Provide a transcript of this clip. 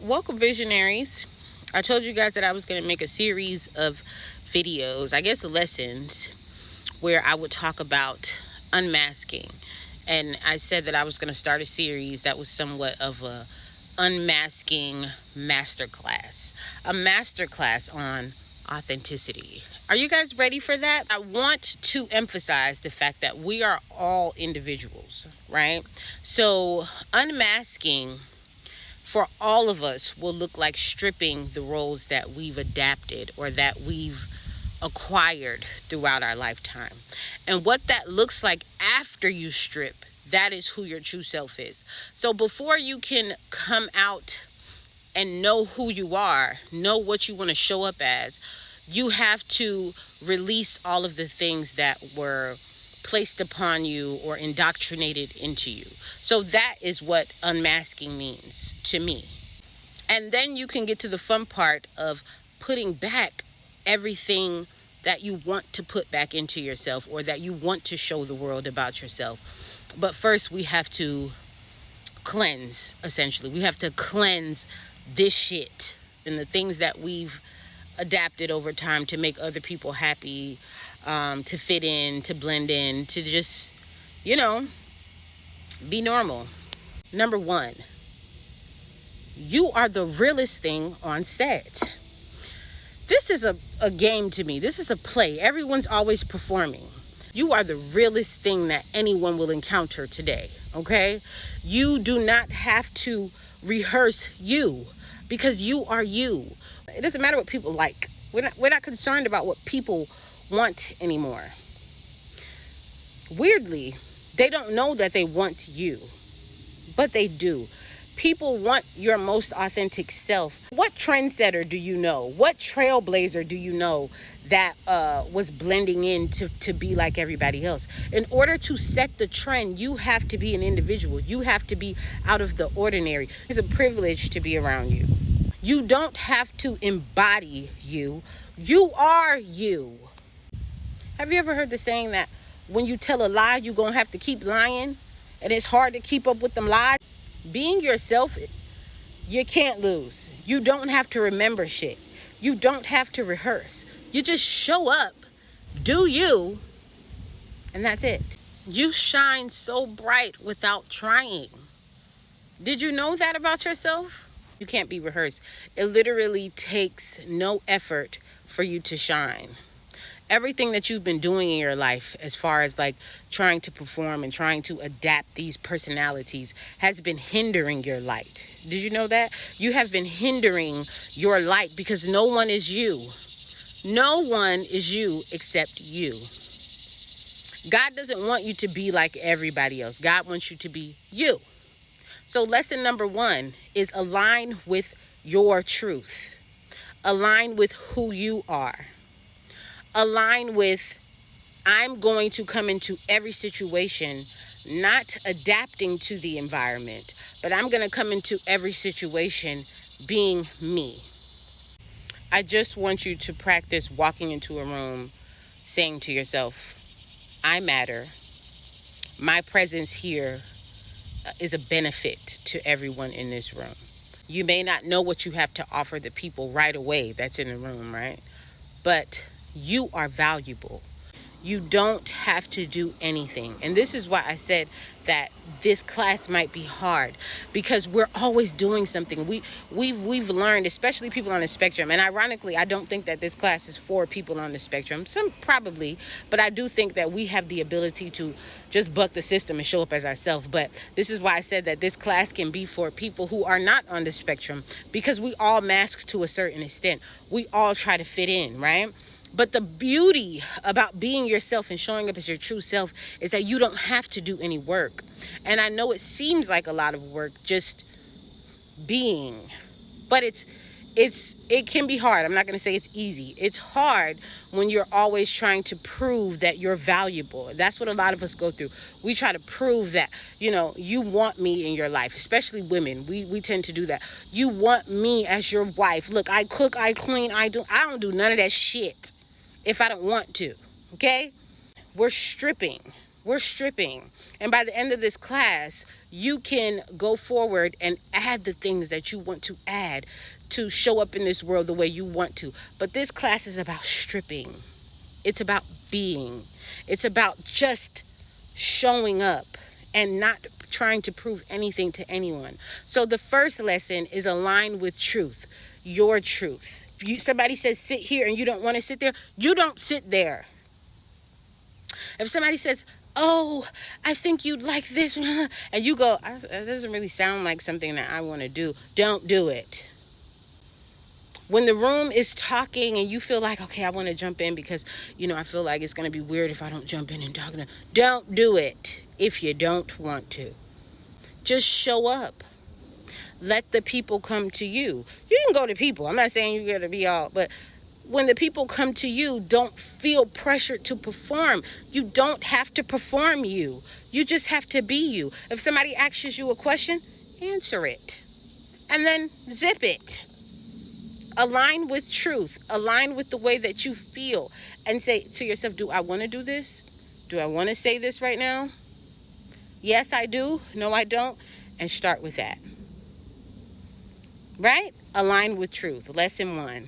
Welcome, visionaries. I told you guys that I was going to make a series of videos, I guess lessons, where I would talk about unmasking. And I said that I was going to start a series that was somewhat of a unmasking masterclass, a masterclass on authenticity. Are you guys ready for that? I want to emphasize the fact that we are all individuals, right? So, unmasking for all of us will look like stripping the roles that we've adapted or that we've acquired throughout our lifetime. And what that looks like after you strip, that is who your true self is. So before you can come out and know who you are, know what you want to show up as, you have to release all of the things that were placed upon you or indoctrinated into you. So that is what unmasking means to me. And then you can get to the fun part of putting back everything that you want to put back into yourself or that you want to show the world about yourself. But first, we have to cleanse, essentially. We have to cleanse this shit and the things that we've adapted over time to make other people happy, to fit in, to blend in, to just, be normal. Number one, you are the realest thing on set. This is a game to me. This is a play. Everyone's always performing. You are the realest thing that anyone will encounter today, okay? You do not have to rehearse you because you are you. It doesn't matter what people like. We're not concerned about what people want anymore. Weirdly, they don't know that they want you, but they do. People want your most authentic self. What trendsetter do you know? What trailblazer do you know that was blending in to be like everybody else? In order to set the trend, you have to be an individual. You have to be out of the ordinary. It's a privilege to be around you. You don't have to embody you. You are you. Have you ever heard the saying that when you tell a lie, you're going to have to keep lying? And it's hard to keep up with them lies. Being yourself, you can't lose. You don't have to remember shit. You don't have to rehearse. You just show up, do you, and that's it. You shine so bright without trying. Did you know that about yourself? You can't be rehearsed. It literally takes no effort for you to shine. Everything that you've been doing in your life, as far as like trying to perform and trying to adapt these personalities, has been hindering your light. Did you know that? You have been hindering your light because no one is you. No one is you except you. God doesn't want you to be like everybody else. God wants you to be you. So lesson number one is align with your truth. Align with who you are. Align with, I'm going to come into every situation not adapting to the environment, but I'm going to come into every situation being me. I just want you to practice walking into a room saying to yourself, I matter. My presence here is a benefit to everyone in this room. You may not know what you have to offer the people right away that's in the room, right? But you are valuable. You don't have to do anything. And this is why I said that this class might be hard, because we're always doing something. We've learned, especially people on the spectrum, and ironically, I don't think that this class is for people on the spectrum. Some probably, but I do think that we have the ability to just buck the system and show up as ourselves. But this is why I said that this class can be for people who are not on the spectrum, because we all mask to a certain extent. We all try to fit in, right? But the beauty about being yourself and showing up as your true self is that you don't have to do any work. And I know it seems like a lot of work just being, but it can be hard. I'm not going to say it's easy. It's hard when you're always trying to prove that you're valuable. That's what a lot of us go through. We try to prove that, you want me in your life, especially women. We tend to do that. You want me as your wife. Look, I cook, I clean, I don't do none of that shit if I don't want to. Okay? We're stripping. And by the end of this class, you can go forward and add the things that you want to add to show up in this world the way you want to. But this class is about stripping. It's about being. It's about just showing up and not trying to prove anything to anyone. So the first lesson is align with truth, your truth. If somebody says sit here and you don't want to sit there, you don't sit there. If somebody says, oh, I think you'd like this, and you go, that doesn't really sound like something that I want to do, don't do it. When the room is talking and you feel like, okay, I want to jump in because, I feel like it's going to be weird if I don't jump in and talk to them. Don't do it if you don't want to. Just show up. Let the people come to you. You can go to people. I'm not saying you're going to be all, but when the people come to you, don't feel pressured to perform. You don't have to perform you. You just have to be you. If somebody asks you a question, answer it. And then zip it. Align with truth. Align with the way that you feel. And say to yourself, do I want to do this? Do I want to say this right now? Yes, I do. No, I don't. And start with that. Right? Align with truth. Lesson 1.